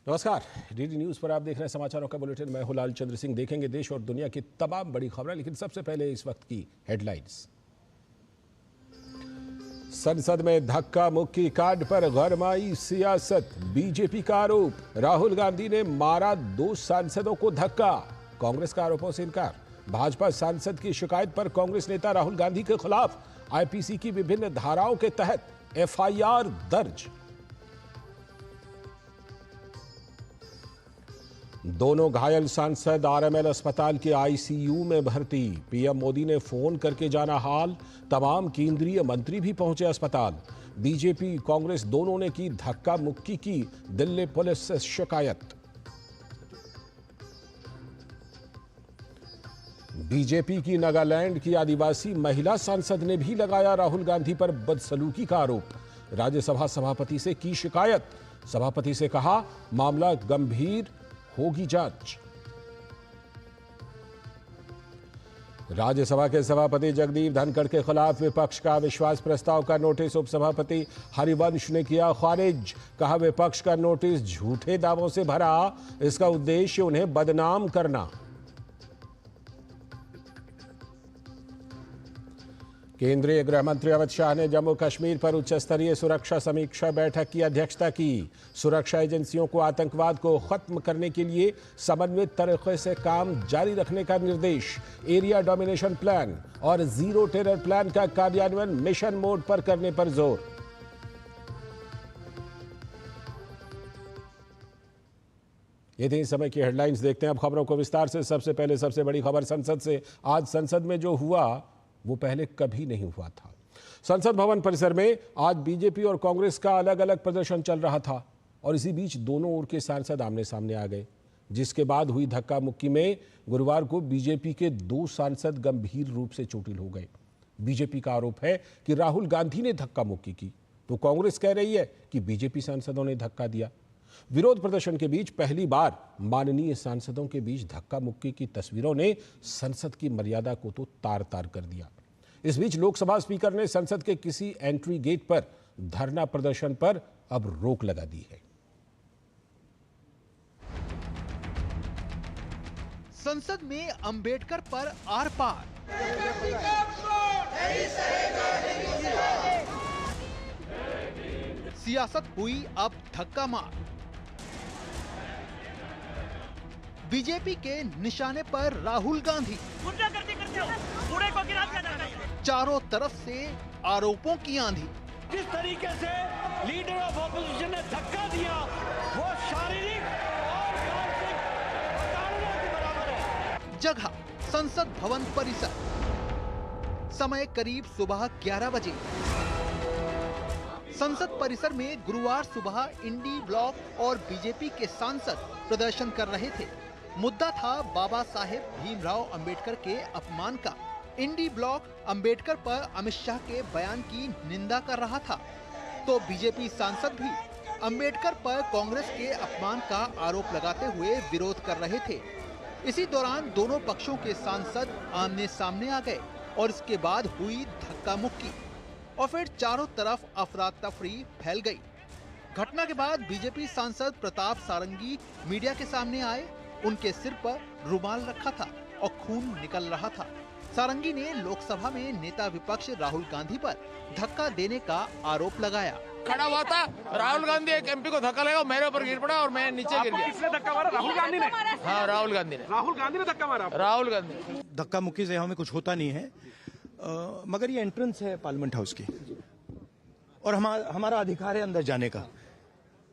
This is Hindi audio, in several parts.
नमस्कार, डीडी न्यूज पर आप देख रहे हैं समाचारों का बुलेटिन। मैं हूं लाल चंद्र सिंह। देखेंगे देश और दुनिया की तमाम बड़ी खबरें, लेकिन सबसे पहले इस वक्त की हेडलाइंस। संसद में धक्का मुक्की कांड पर गरमाई सियासत, बीजेपी का आरोप। राहुल गांधी ने मारा 2 सांसदों को धक्का, कांग्रेस का आरोपों से इनकार। भाजपा सांसद की शिकायत पर कांग्रेस नेता राहुल गांधी के खिलाफ आईपीसी की विभिन्न धाराओं के तहत एफआईआर दर्ज। दोनों घायल सांसद आरएमएल अस्पताल के आईसीयू में भर्ती। पीएम मोदी ने फोन करके जाना हाल, तमाम केंद्रीय मंत्री भी पहुंचे अस्पताल। बीजेपी कांग्रेस दोनों ने की धक्का मुक्की की दिल्ली पुलिस से शिकायत। बीजेपी की नागालैंड की आदिवासी महिला सांसद ने भी लगाया राहुल गांधी पर बदसलूकी का आरोप। राज्यसभा सभापति से की शिकायत, सभापति से कहा मामला गंभीर, होगी जांच। राज्यसभा के सभापति जगदीप धनखड़ के खिलाफ विपक्ष का अविश्वास प्रस्ताव का नोटिस उपसभापति हरिवंश ने किया खारिज। कहा विपक्ष का नोटिस झूठे दावों से भरा, इसका उद्देश्य उन्हें बदनाम करना। केंद्रीय गृह मंत्री अमित शाह ने जम्मू कश्मीर पर उच्च स्तरीय सुरक्षा समीक्षा बैठक की अध्यक्षता की। सुरक्षा एजेंसियों को आतंकवाद को खत्म करने के लिए समन्वित तरीके से काम जारी रखने का निर्देश। एरिया डोमिनेशन प्लान और जीरो टेरर प्लान का कार्यान्वयन मिशन मोड पर करने पर जोर। ये थी इस समय की हेडलाइंस। देखते हैं अब खबरों को विस्तार से। सबसे पहले सबसे बड़ी खबर संसद से। आज संसद में जो हुआ वो पहले कभी नहीं हुआ था। संसद भवन परिसर में आज बीजेपी और कांग्रेस का अलग अलग प्रदर्शन चल रहा था और इसी बीच दोनों ओर के सांसद आमने सामने आ गए, जिसके बाद हुई धक्का मुक्की में गुरुवार को बीजेपी के 2 सांसद गंभीर रूप से चोटिल हो गए। बीजेपी का आरोप है कि राहुल गांधी ने धक्का मुक्की की, तो कांग्रेस कह रही है कि बीजेपी सांसदों ने धक्का दिया। विरोध प्रदर्शन के बीच पहली बार माननीय सांसदों के बीच धक्का मुक्की की तस्वीरों ने संसद की मर्यादा को तो तार तार कर दिया। इस बीच लोकसभा स्पीकर ने संसद के किसी एंट्री गेट पर धरना प्रदर्शन पर अब रोक लगा दी है। संसद में अंबेडकर पर आर पार, सियासत हुई अब धक्का मार। बीजेपी के निशाने पर राहुल गांधी, गुंडागर्दी करते हो, बूढ़े को गिरा दिया जाता है। चारों तरफ से आरोपों की आंधी। जिस तरीके से लीडर ऑफ ऑपोजिशन ने धक्का दिया, वो शारीरिक और मानसिक प्रताड़ना के बराबर है। जगह संसद भवन परिसर, समय करीब सुबह 11 बजे। संसद परिसर में गुरुवार सुबह इंडी ब्लॉक और बीजेपी के सांसद प्रदर्शन कर रहे थे। मुद्दा था बाबा साहेब भीमराव अंबेडकर के अपमान का। इंडी ब्लॉक अंबेडकर पर अमित शाह के बयान की निंदा कर रहा था, तो बीजेपी सांसद भी अंबेडकर पर कांग्रेस के अपमान का आरोप लगाते हुए विरोध कर रहे थे। इसी दौरान दोनों पक्षों के सांसद आमने सामने आ गए और इसके बाद हुई धक्का मुक्की और फिर चारों तरफ अफरा तफरी फैल गई। घटना के बाद बीजेपी सांसद प्रताप सारंगी मीडिया के सामने आए। उनके सिर पर रुमाल रखा था और खून निकल रहा था। सारंगी ने लोकसभा में नेता विपक्ष राहुल गांधी पर धक्का देने का आरोप लगाया। खड़ा हुआ था, राहुल गांधी एक एमपी को धक्का लगा, मेरे ऊपर गिर पड़ा और मैं नीचे गिर गया। किसने धक्का मारा? राहुल गांधी ने? हाँ, राहुल गांधी ने। राहुल गांधी ने धक्का मारा? राहुल गांधी। धक्का मुक्की से हमें कुछ होता नहीं है, मगर ये एंट्रेंस है पार्लियामेंट हाउस की और हमारा अधिकार है अंदर जाने का,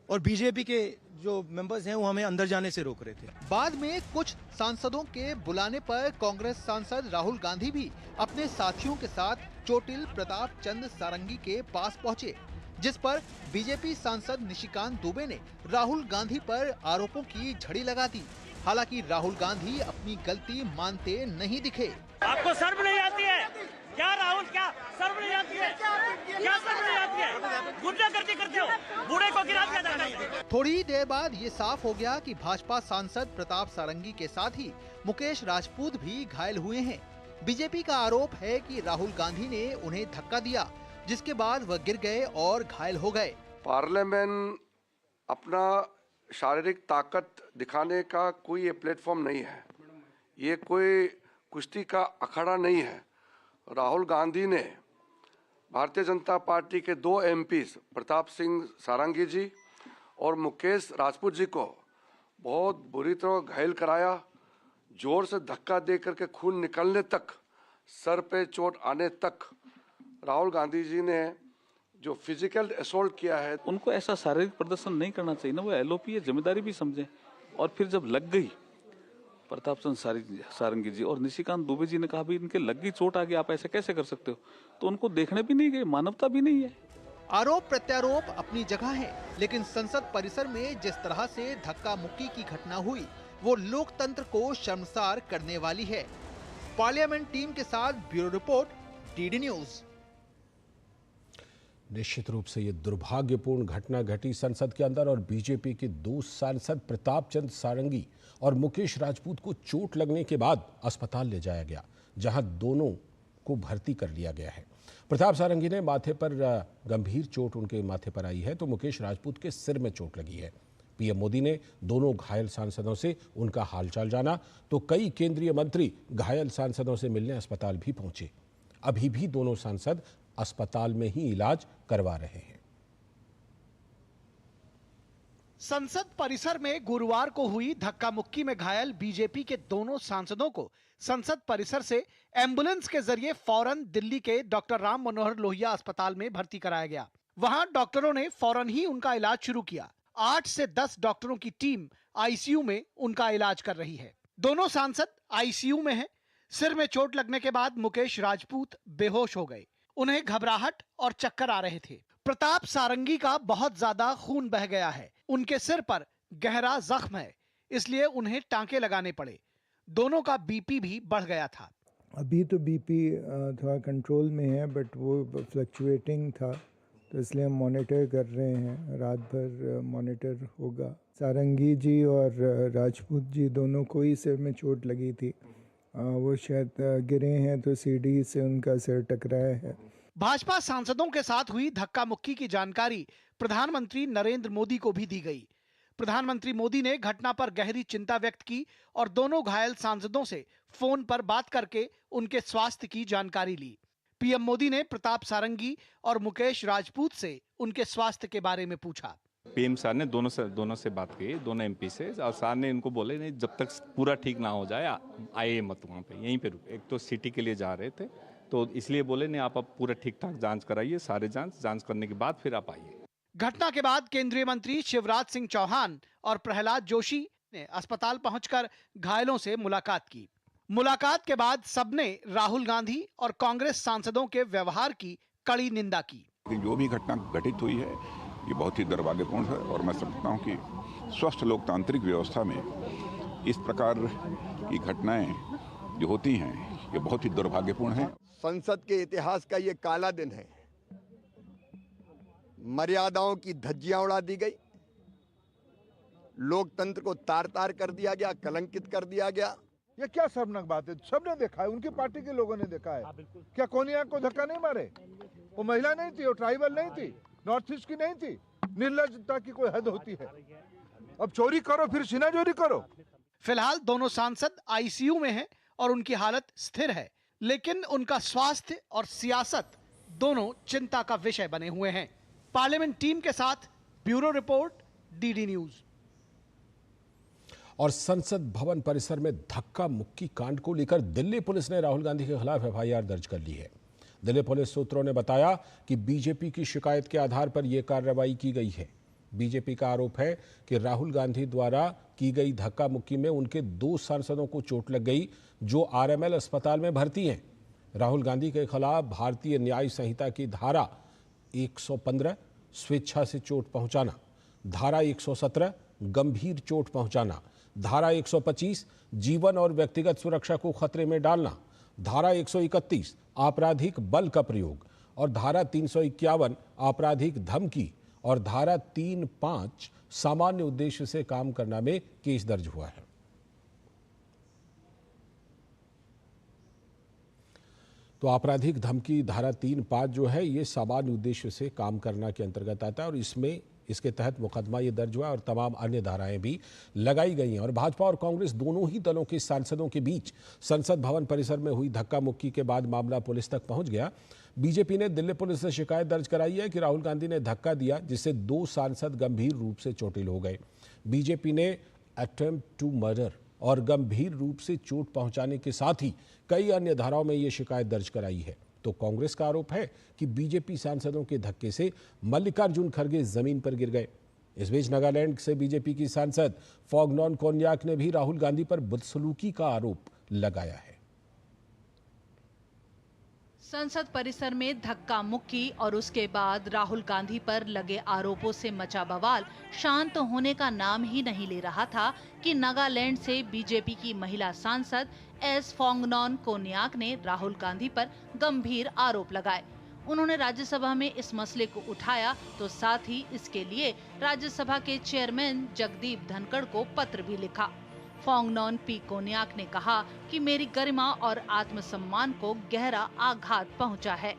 और बीजेपी के जो मेंबर्स हैं वो हमें अंदर जाने से रोक रहे थे। बाद में कुछ सांसदों के बुलाने पर कांग्रेस सांसद राहुल गांधी भी अपने साथियों के साथ चोटिल प्रताप चंद सारंगी के पास पहुंचे, जिस पर बीजेपी सांसद निशिकांत दुबे ने राहुल गांधी पर आरोपों की झड़ी लगा दी। हालांकि राहुल गांधी अपनी गलती मानते नहीं दिखे। आपको शर्म नहीं आती है क्या राहुल? क्या शर्म नहीं आती है? क्या शर्म नहीं आती है? गुंडागर्दी करते हो, बूढ़े को गिरा दिया जाता है। थोड़ी ही देर बाद ये साफ हो गया कि भाजपा सांसद प्रताप सारंगी के साथ ही मुकेश राजपूत भी घायल हुए हैं। बीजेपी का आरोप है कि राहुल गांधी ने उन्हें धक्का दिया, जिसके बाद वह गिर गए और घायल हो गए। पार्लियामेंट अपना शारीरिक ताकत दिखाने का कोई ये प्लेटफॉर्म नहीं है, ये कोई कुश्ती का अखाड़ा नहीं है। राहुल गांधी ने भारतीय जनता पार्टी के 2 एमपीज प्रताप सिंह सारंगी जी और मुकेश राजपूत जी को बहुत बुरी तरह घायल कराया। जोर से धक्का दे करके खून निकलने तक, सर पे चोट आने तक राहुल गांधी जी ने जो फिजिकल असॉल्ट किया है। उनको ऐसा शारीरिक प्रदर्शन नहीं करना चाहिए ना, वो एलओपी है, जिम्मेदारी भी समझें। और फिर जब लग गई, प्रताप चंद्र सारंगी जी और निशिकांत दुबे जी ने कहा भी इनके लग गई, चोट आ गई, आप ऐसे कैसे कर सकते हो, तो उनको देखने भी नहीं गए, मानवता भी नहीं है। आरोप प्रत्यारोप अपनी जगह है, लेकिन संसद परिसर में जिस तरह से धक्का मुक्की की घटना हुई वो लोकतंत्र को शर्मसार करने वाली है। पार्लियामेंट टीम के साथ ब्यूरो रिपोर्ट, डीडी न्यूज। निश्चित रूप से ये दुर्भाग्यपूर्ण घटना घटी संसद के अंदर और बीजेपी के 2 सांसद प्रताप चंद्र सारंगी और मुकेश राजपूत को चोट लगने के बाद अस्पताल ले जाया गया, जहां दोनों को भर्ती कर लिया गया है। प्रताप सारंगी ने माथे पर गंभीर चोट उनके माथे पर आई है, तो मुकेश राजपूत के सिर में चोट लगी है। पीएम मोदी ने दोनों घायल सांसदों से उनका हालचाल जाना, तो कई केंद्रीय मंत्री घायल सांसदों से मिलने अस्पताल भी पहुंचे। अभी भी दोनों सांसद अस्पताल में ही इलाज करवा रहे हैं। संसद परिसर में गुरुवार को हुई धक्का मुक्की में घायल बीजेपी के दोनों सांसदों को संसद परिसर से एम्बुलेंस के जरिए फौरन दिल्ली के डॉक्टर राम मनोहर लोहिया अस्पताल में भर्ती कराया गया। वहां डॉक्टरों ने फौरन ही उनका इलाज शुरू किया। 8 से 10 डॉक्टरों की टीम आईसीयू में उनका इलाज कर रही है। दोनों सांसद आईसीयू में हैं। सिर में चोट लगने के बाद मुकेश राजपूत बेहोश हो गए। उन्हें घबराहट और चक्कर आ रहे थे। प्रताप सारंगी का बहुत ज्यादा खून बह गया है। उनके सिर पर गहरा जख्म है, इसलिए उन्हें टांके लगाने पड़े। दोनों का बीपी भी बढ़ गया था। अभी तो बीपी थोड़ा कंट्रोल में है, बट वो फ्लक्चुएटिंग था, तो इसलिए हम मॉनिटर कर रहे हैं। रात भर मॉनिटर होगा। सारंगी जी और राजपूत जी दोनों को ही सिर में चोट लगी थी। वो शायद गिरे हैं तो सीढ़ी से उनका सिर टकराया है। भाजपा सांसदों के साथ हुई धक्का मुक्की की जानकारी प्रधानमंत्री नरेंद्र मोदी को भी दी गई। प्रधानमंत्री मोदी ने घटना पर गहरी चिंता व्यक्त की और दोनों घायल सांसदों से फोन पर बात करके उनके स्वास्थ्य की जानकारी ली। पीएम मोदी ने प्रताप सारंगी और मुकेश राजपूत से उनके स्वास्थ्य के बारे में पूछा। पीएम सर ने दोनों से बात की, दोनों एमपी से, और सर ने इनको बोले नहीं, जब तक पूरा ठीक ना हो जाए आइए मत वहाँ पे, यहीं पे रुके। एक तो सिटी के लिए जा रहे थे, तो इसलिए बोले नहीं, आप अब पूरा ठीक ठाक जांच कराइए, सारे जांच करने के बाद फिर आप आइए। घटना के बाद केंद्रीय मंत्री शिवराज सिंह चौहान और प्रहलाद जोशी ने अस्पताल पहुंचकर घायलों से मुलाकात की। मुलाकात के बाद सबने राहुल गांधी और कांग्रेस सांसदों के व्यवहार की कड़ी निंदा की। जो भी घटना घटित हुई है ये बहुत ही दुर्भाग्यपूर्ण है, और मैं समझता हूँ कि स्वस्थ लोकतांत्रिक व्यवस्था में इस प्रकार की घटनाएं जो होती हैं ये बहुत ही दुर्भाग्यपूर्ण है। संसद के इतिहास का ये काला दिन है। मर्यादाओं की धज्जियां उड़ा दी गई, लोकतंत्र को तार तार कर दिया गया, कलंकित कर दिया गया। ये क्या शर्मनाक बात है। सबने देखा है, उनकी पार्टी के लोगों ने देखा है। क्या कोनिया को धक्का नहीं मारे? वो महिला नहीं थी, वो ट्राइबल नहीं थी, नॉर्थ ईस्ट की नहीं थी। निर्लज्जता की कोई हद होती है। अब चोरी करो फिर सीना चोरी करो। फिलहाल दोनों सांसद आईसीयू में हैं और उनकी हालत स्थिर है, लेकिन उनका स्वास्थ्य और सियासत दोनों चिंता का विषय बने हुए हैं। पार्लियामेंट टीम के साथ ब्यूरो रिपोर्ट, डीडी न्यूज। और संसद भवन परिसर में धक्का मुक्की कांड को लेकर दिल्ली पुलिस ने राहुल गांधी के खिलाफ एफआईआर दर्ज कर ली है। दिल्ली पुलिस सूत्रों ने बताया कि बीजेपी की शिकायत के आधार पर यह कार्रवाई की गई है। बीजेपी का आरोप है कि राहुल गांधी द्वारा की गई धक्का मुक्की में उनके 2 सांसदों को चोट लग गई, जो आरएमएल अस्पताल में भर्ती हैं। राहुल गांधी के खिलाफ भारतीय न्याय संहिता की धारा 115 स्वेच्छा से चोट पहुंचाना, धारा 117 गंभीर चोट पहुंचाना, धारा 125 जीवन और व्यक्तिगत सुरक्षा को खतरे में डालना, धारा 131 आपराधिक बल का प्रयोग और धारा 351 आपराधिक धमकी और धारा 35 सामान्य उद्देश्य से काम करना में केस दर्ज हुआ है। तो आपराधिक धमकी धारा 35 जो है ये सामान्य उद्देश्य से काम करना के अंतर्गत आता है और इसमें इसके तहत मुकदमा ये दर्ज हुआ और तमाम अन्य धाराएं भी लगाई गई हैं। और भाजपा और कांग्रेस दोनों ही दलों के सांसदों के बीच संसद भवन परिसर में हुई धक्का मुक्की के बाद मामला पुलिस तक पहुंच गया। बीजेपी ने दिल्ली पुलिस से शिकायत दर्ज कराई है कि राहुल गांधी ने धक्का दिया, जिससे 2 सांसद गंभीर रूप से चोटिल हो गए। बीजेपी ने अटेम्प्ट टू मर्डर और गंभीर रूप से चोट पहुंचाने के साथ ही कई अन्य धाराओं में ये शिकायत दर्ज कराई है। तो कांग्रेस का आरोप है कि बीजेपी सांसदों के धक्के से मल्लिकार्जुन खड़गे जमीन पर गिर गए। इस बीच नागालैंड से बीजेपी की सांसद फोंगनोन कोन्याक ने भी राहुल गांधी पर बदसलूकी का आरोप लगाया है। संसद परिसर में धक्का मुक्की और उसके बाद राहुल गांधी पर लगे आरोपों से मचा बवाल शांत होने का नाम ही नहीं ले रहा था कि नागालैंड से बीजेपी की महिला सांसद एस फोंगनोन कोन्याक ने राहुल गांधी पर गंभीर आरोप लगाए। उन्होंने राज्यसभा में इस मसले को उठाया तो साथ ही इसके लिए राज्यसभा के चेयरमैन जगदीप धनखड़ को पत्र भी लिखा। फोंगनोन पी कोन्याक ने कहा कि मेरी गरिमा और आत्मसम्मान को गहरा आघात पहुंचा है।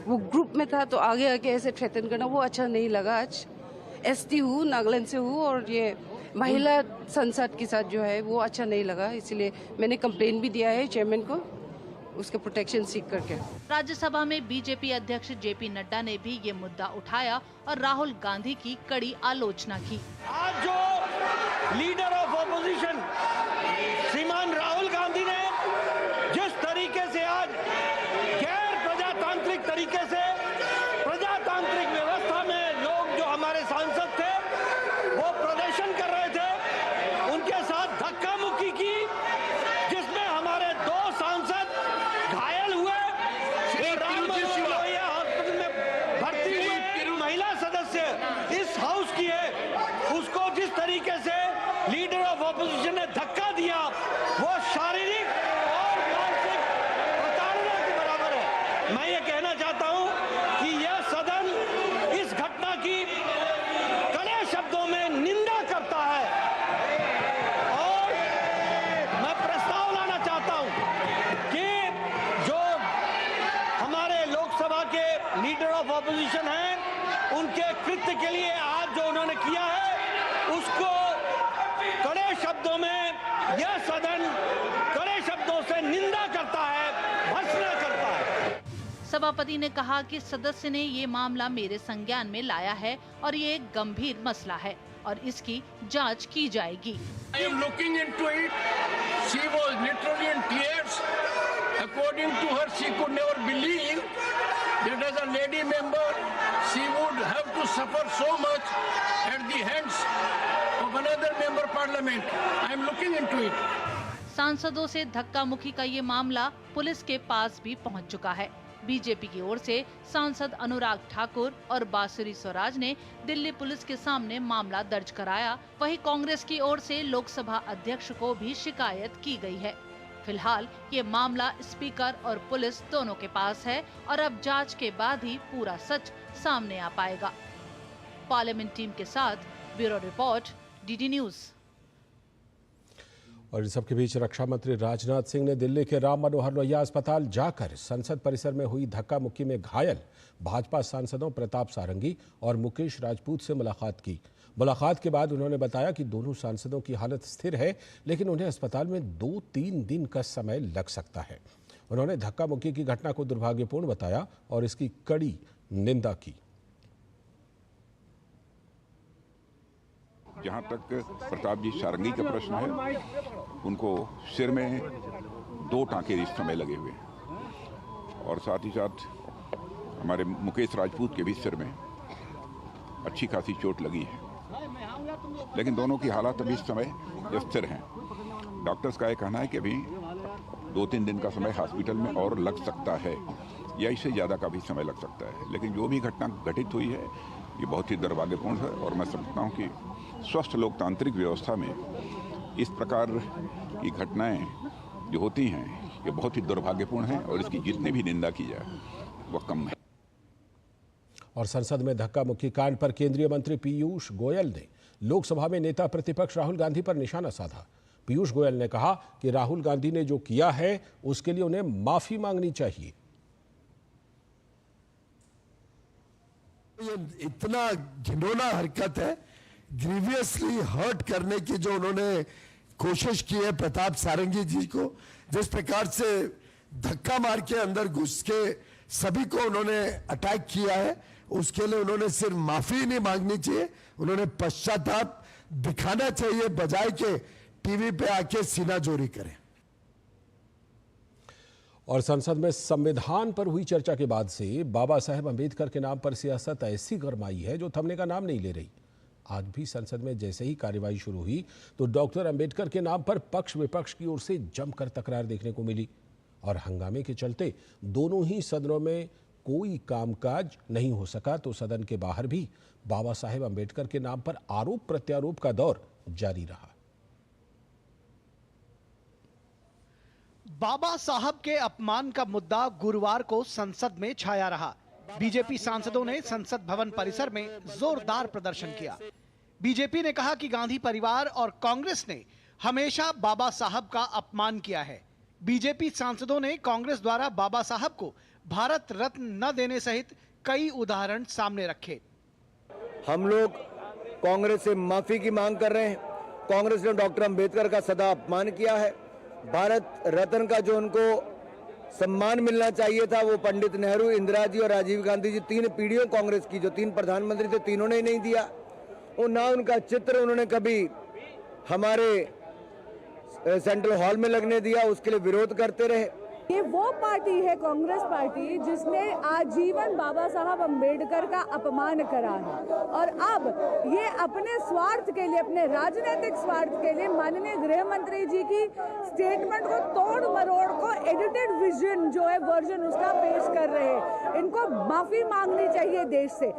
वो ग्रुप में था तो आगे आगे ऐसे थ्रेटन करना वो अच्छा नहीं लगा। आज एसटी हूँ, नागालैंड से हूँ और ये महिला संसद के साथ जो है वो अच्छा नहीं लगा, इसलिए मैंने कंप्लेन भी दिया है चेयरमैन को, उसके प्रोटेक्शन सीख करके। राज्यसभा में बीजेपी अध्यक्ष जेपी नड्डा ने भी ये मुद्दा उठाया और राहुल गांधी की कड़ी आलोचना की। आज जो लीडर ऑफ ऑपोजिशन श्रीमान राहुल गांधी ने जिस तरीके से आज गैर प्रजातांत्रिक तरीके से प्रजातांत्रिक व्यवस्था में लोग जो हमारे सांसद थे वो प्रदर्शन कर रहे थे, उनके साथ धक्का मुक्की की, जिसमें हमारे 2 सांसद घायल हुए। राम मनोहर लोहिया हॉस्पिटल में भर्ती हुए महिला सदस्य इस हाउस की है, उसको जिस तरीके से लीडर ऑफ ऑपोजिशन ने धक्का दिया वो शारीरिक और मानसिक प्रताड़ना के बराबर है। मैं ये कहना चाहता हूं कि यह सदन इस घटना की कड़े शब्दों में निंदा करता है और मैं प्रस्ताव लाना चाहता हूं कि जो हमारे लोकसभा के लीडर ऑफ ऑपोजिशन हैं उनके कृत्य के लिए आज जो उन्होंने किया है उसको कड़े शब्दों में यह सदन कड़े शब्दों से निंदा करता है, भर्त्सना करता है। सभापति ने कहा कि सदस्य ने ये मामला मेरे संज्ञान में लाया है और ये एक गंभीर मसला है और इसकी जांच की जाएगी। I am looking into it. She was literally in tears. According to her, she could never believe that as a lady member, she would have to suffer so much at the hands of another member parliament. I am looking into it. सांसदों से धक्का मुक्की का ये मामला पुलिस के पास भी पहुंच चुका है। बीजेपी की ओर से सांसद अनुराग ठाकुर और बांसुरी स्वराज ने दिल्ली पुलिस के सामने मामला दर्ज कराया। वहीं कांग्रेस की ओर से लोकसभा अध्यक्ष को भी शिकायत की गई है। फिलहाल ये मामला स्पीकर और पुलिस दोनों के पास है और अब जांच के बाद ही पूरा सच सामने आ पाएगा। पार्लियामेंट टीम के साथ ब्यूरो रिपोर्ट, डीडी न्यूज। और इन सबके बीच रक्षा मंत्री राजनाथ सिंह ने दिल्ली के राम मनोहर लोहिया अस्पताल जाकर संसद परिसर में हुई धक्का मुक्की में घायल भाजपा सांसदों प्रताप सारंगी और मुकेश राजपूत से मुलाकात की। मुलाकात के बाद उन्होंने बताया कि दोनों सांसदों की हालत स्थिर है, लेकिन उन्हें अस्पताल में 2-3 दिन का समय लग सकता है। उन्होंने धक्का मुक्की की घटना को दुर्भाग्यपूर्ण बताया और इसकी कड़ी निंदा की। जहाँ तक प्रताप जी सारंगी का प्रश्न है, उनको सिर में 2 टांके इस समय लगे हुए हैं और साथ ही साथ हमारे मुकेश राजपूत के भी सिर में अच्छी खासी चोट लगी है, लेकिन दोनों की हालत अभी इस समय स्थिर हैं। डॉक्टर्स का यह कहना है कि अभी 2-3 दिन का समय हॉस्पिटल में और लग सकता है या इससे ज़्यादा का भी समय लग सकता है, लेकिन जो भी घटना घटित हुई है ये बहुत ही दुर्भाग्यपूर्ण है और मैं समझता हूँ कि स्वस्थ लोकतांत्रिक व्यवस्था में इस प्रकार की घटनाएं जो होती हैं ये बहुत ही दुर्भाग्यपूर्ण हैं और इसकी जितनी भी निंदा की जाए वह कम है। और संसद में धक्का मुक्की कांड पर केंद्रीय मंत्री पीयूष गोयल ने लोकसभा में नेता प्रतिपक्ष राहुल गांधी पर निशाना साधा। पीयूष गोयल ने कहा कि राहुल गांधी ने जो किया है उसके लिए उन्हें माफी मांगनी चाहिए। ये इतना घिनौना हरकत है, ग्रीवियसली हर्ट करने की जो उन्होंने कोशिश की है प्रताप सारंगी जी को, जिस प्रकार से धक्का मार के अंदर घुस के सभी को उन्होंने अटैक किया है, उसके लिए उन्होंने सिर्फ माफी नहीं मांगनी चाहिए, उन्होंने पश्चाताप दिखाना चाहिए, बजाय के टीवी पे आके सीना जोरी करें। और संसद में संविधान पर हुई चर्चा के बाद से बाबा साहेब अंबेडकर के नाम पर सियासत ऐसी गरमाई है जो थमने का नाम नहीं ले रही। आज भी संसद में जैसे ही कार्यवाही शुरू हुई तो डॉक्टर अंबेडकर के नाम पर पक्ष विपक्ष की ओर से जमकर तकरार देखने को मिली और हंगामे के चलते दोनों ही सदनों में कोई कामकाज नहीं हो सका तो सदन के बाहर भी बाबा साहेब अंबेडकर के नाम पर आरोप प्रत्यारोप का दौर जारी रहा। बाबा साहब के अपमान का मुद्दा गुरुवार को संसद में छाया रहा। बीजेपी सांसदों ने संसद भवन परिसर में जोरदार प्रदर्शन किया। बीजेपी ने कहा कि गांधी परिवार और कांग्रेस ने हमेशा बाबा साहब का अपमान किया है। बीजेपी सांसदों ने कांग्रेस द्वारा बाबा साहब को भारत रत्न न देने सहित कई उदाहरण सामने रखे। हम लोग कांग्रेस से माफी की मांग कर रहे हैं। कांग्रेस ने डॉक्टर अंबेडकर का सदा अपमान किया है। भारत रत्न का जो उनको सम्मान मिलना चाहिए था वो पंडित नेहरू, इंदिरा जी और राजीव गांधी जी, 3 पीढ़ियों कांग्रेस की जो 3 प्रधानमंत्री थे, तीनों ने ही नहीं दिया। और ना उनका चित्र उन्होंने कभी हमारे सेंट्रल हॉल में लगने दिया, उसके लिए विरोध करते रहे। ये वो पार्टी है, कांग्रेस पार्टी, जिसने आजीवन बाबा साहब अंबेडकर का अपमान करा है और अब ये अपने स्वार्थ के लिए, अपने राजनीतिक स्वार्थ के लिए माननीय गृह मंत्री जी की स्टेटमेंट को तोड़ मरोड़ को एडिटेड विजन जो है वर्जन उसका पेश कर रहे हैं। इनको माफी मांगनी चाहिए देश से।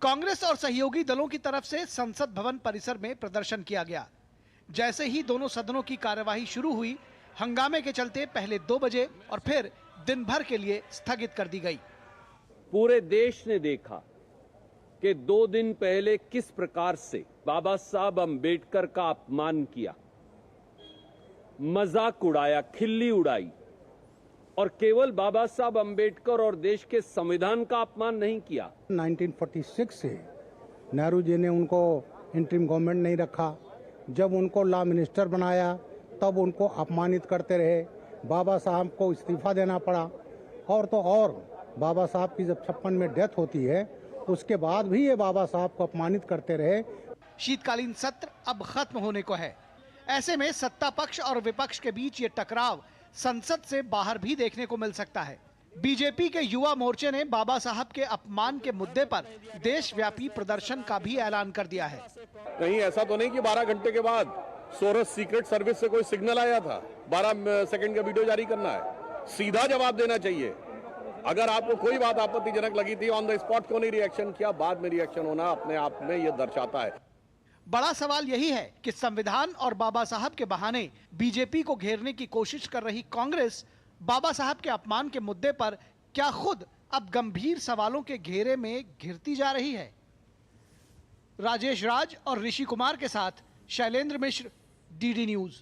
कांग्रेस और सहयोगी दलों की तरफ से संसद भवन परिसर में प्रदर्शन किया गया। जैसे ही दोनों सदनों की कार्यवाही शुरू हुई, हंगामे के चलते पहले 2 बजे और फिर दिन भर के लिए स्थगित कर दी गई। पूरे देश ने देखा कि 2 दिन पहले किस प्रकार से बाबा साहब अंबेडकर का अपमान किया, मजाक उड़ाया, खिल्ली उड़ाई और केवल बाबा साहब अंबेडकर और देश के संविधान का अपमान नहीं किया। 1946 से नेहरू जी ने उनको इंटरिम गवर्नमेंट नहीं रखा। जब उनको लॉ मिनिस्टर बनाया तब उनको अपमानित करते रहे। बाबा साहब को इस्तीफा देना पड़ा और बाबा साहब की जब 56 में डेथ होती है उसके बाद भी ये बाबा साहब को अपमानित करते रहे। शीतकालीन सत्र अब खत्म होने को है। ऐसे में सत्ता पक्ष और विपक्ष के बीच ये टकराव संसद से बाहर भी देखने को मिल सकता है। बीजेपी के युवा मोर्चे ने बाबा साहब के अपमान के मुद्दे पर देशव्यापी प्रदर्शन का भी ऐलान कर दिया है। कहीं ऐसा तो नहीं कि 12 घंटे के बाद सोरस सीक्रेट सर्विस से कोई सिग्नल आया था 12 सेकंड का वीडियो जारी करना है। सीधा जवाब देना चाहिए। अगर आपको कोई बात आपत्तिजनक लगी थी, ऑन द स्पॉट क्यों नहीं रिएक्शन किया? बाद में रिएक्शन होना अपने आप में यह दर्शाता है। बड़ा सवाल यही है कि संविधान और बाबा साहब के बहाने बीजेपी को घेरने की कोशिश कर रही कांग्रेस बाबा साहब के अपमान के मुद्दे पर क्या खुद अब गंभीर सवालों के घेरे में घिरती जा रही है? राजेश राज और ऋषि कुमार के साथ शैलेंद्र मिश्र, डीडी न्यूज।